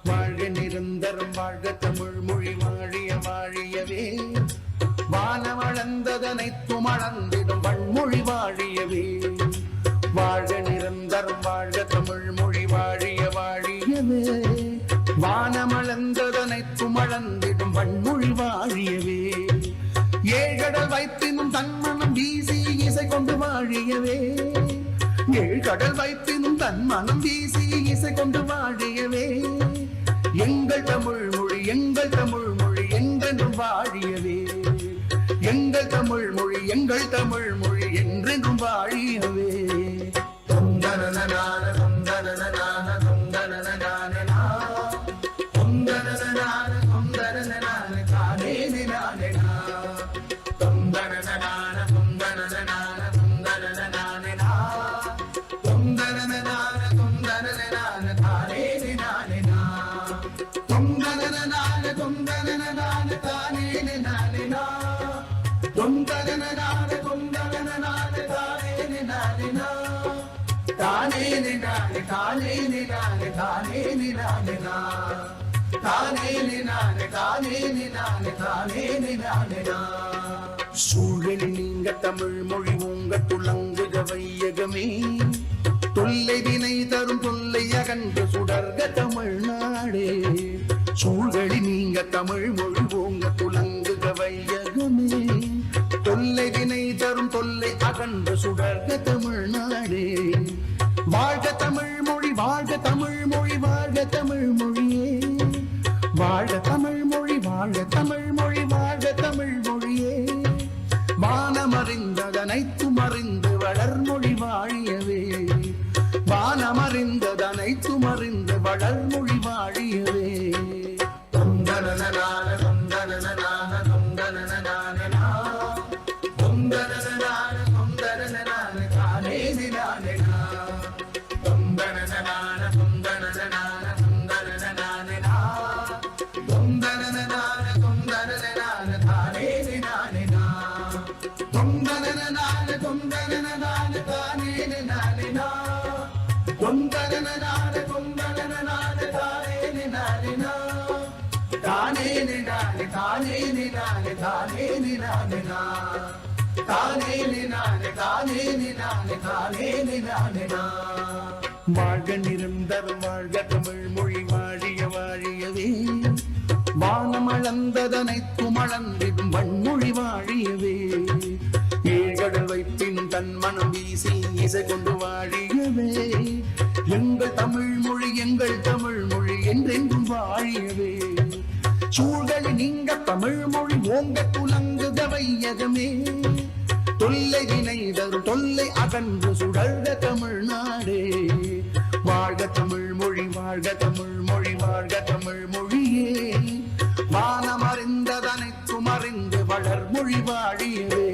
வாழ்க நிரந்தரம் வாழ்க தமிழ் மொழி வாழிய வாழியவே வானமளந்ததனைத்தும் அளந்திடும் வன்மொழி வாழியவே வாழ்க நிரந்தரம் வாழ்க தமிழ் மொழி வாழிய வாழியவே வானமளந்ததனைத்தும் அளந்திடும் வன்மொழி வாழியவே ஏழ்கடல் வைத்தினும் தன்மனம் வீசி இசை கொண்டு வாழியவே ஏழ்கடல் வைத்தினும் தன்மனம் வீசி இசை கொண்டு வாழியவே எங்கள் தமிழ் மொழி என்றென்றும் வாழியவே எங்கள் தமிழ் மொழி என்றென்றும் வாழியவே சூழல் நீங்க தமிழ் மொழி உங்க துளங்குக வையகமே தொல்லை வினை தரும் தொல்லை அகன்று சுடர்க தமிழ்நாடே சூழலி நீங்க தமிழ் மொழி உங்க துளங்குக வையகமே தொல்லை வினை தரும் தொல்லை அகன்று சுடர்க தமிழ்நாடே வாழ்க தமிழ் மொழி வாழ்க தமிழ் மொழி வாழ்க தமிழ் மொழியே வாழ்க தமிழ் மொழி வாழ்க தமிழ் மொழி வாழ்க தமிழ் மொழியே வானமறிந்ததனைத்தும் அறிந்து வளர்மொழி வாழியவே வானமறிந்ததனைத்தும் அறிந்து வளர்மொழி வாழியவே வாழ்க நிரந்தரம் வாழ்க தமிழ் மொழி வாழிய வாழியவே வானமளந்ததனைத்தும் அளந்திடும் வன்மொழி வாழியவே ஏழ்கடல் வைப்பினும் தன் மனம் வீசி இசை கொண்டு வாழியவே எங்கள் தமிழ் மொழி என்றென்றும் வாழியவே சூழலி நீங்க தமிழ் மொழி ஓங்க துலங்குக வையகமே தொல்லை வினை தரும் தொல்லை அகன்று சுடர்க தமிழ்நாடே வாழ்க தமிழ் மொழி வாழ்க தமிழ் மொழி வாழ்க தமிழ் மொழியே வானமறிந்ததனைத்தும் அறிந்து வளர்மொழி வாழியவே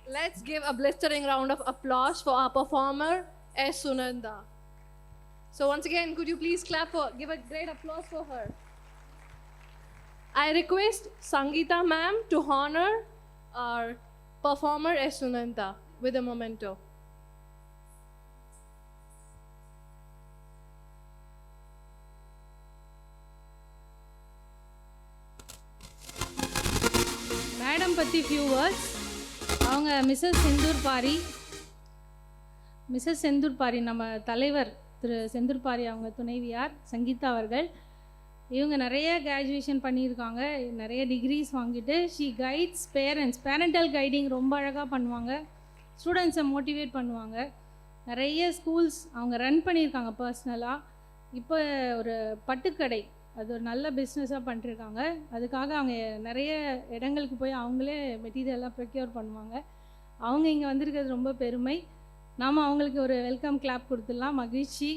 Let's give a blistering round of applause for our performer, S. Sunanda. So once again, could you please give a great applause for her? I request Sangeeta ma'am to honor our performer S. Sunanda with a memento. Madam பற்றி few words. அவங்க Mrs Senthur Pari நம்ம தலைவர் திரு செந்தூர் பாரி அவங்க துணைவியார் சங்கீதா அவர்கள். இவங்க நிறைய graduation பண்ணியிருக்காங்க, நிறைய டிகிரிஸ் வாங்கிட்டு ஷீ கைட்ஸ் பேரண்டல் கைடிங் ரொம்ப அழகாக பண்ணுவாங்க, ஸ்டூடெண்ட்ஸை மோட்டிவேட் பண்ணுவாங்க. நிறைய ஸ்கூல்ஸ் அவங்க ரன் பண்ணியிருக்காங்க பர்சனலாக. இப்போ ஒரு பட்டுக்கடை, அது ஒரு நல்ல பிஸ்னஸாக பண்ணிருக்காங்க. அதுக்காக அவங்க நிறைய இடங்களுக்கு போய் அவங்களே மெட்டீரியல்லாம் ப்ரொக்யூர் பண்ணுவாங்க. அவங்க இங்கே வந்திருக்கிறது ரொம்ப பெருமை. நாம் அவங்களுக்கு ஒரு வெல்கம் கிளாப் கொடுத்துடலாம். மகிழ்ச்சி.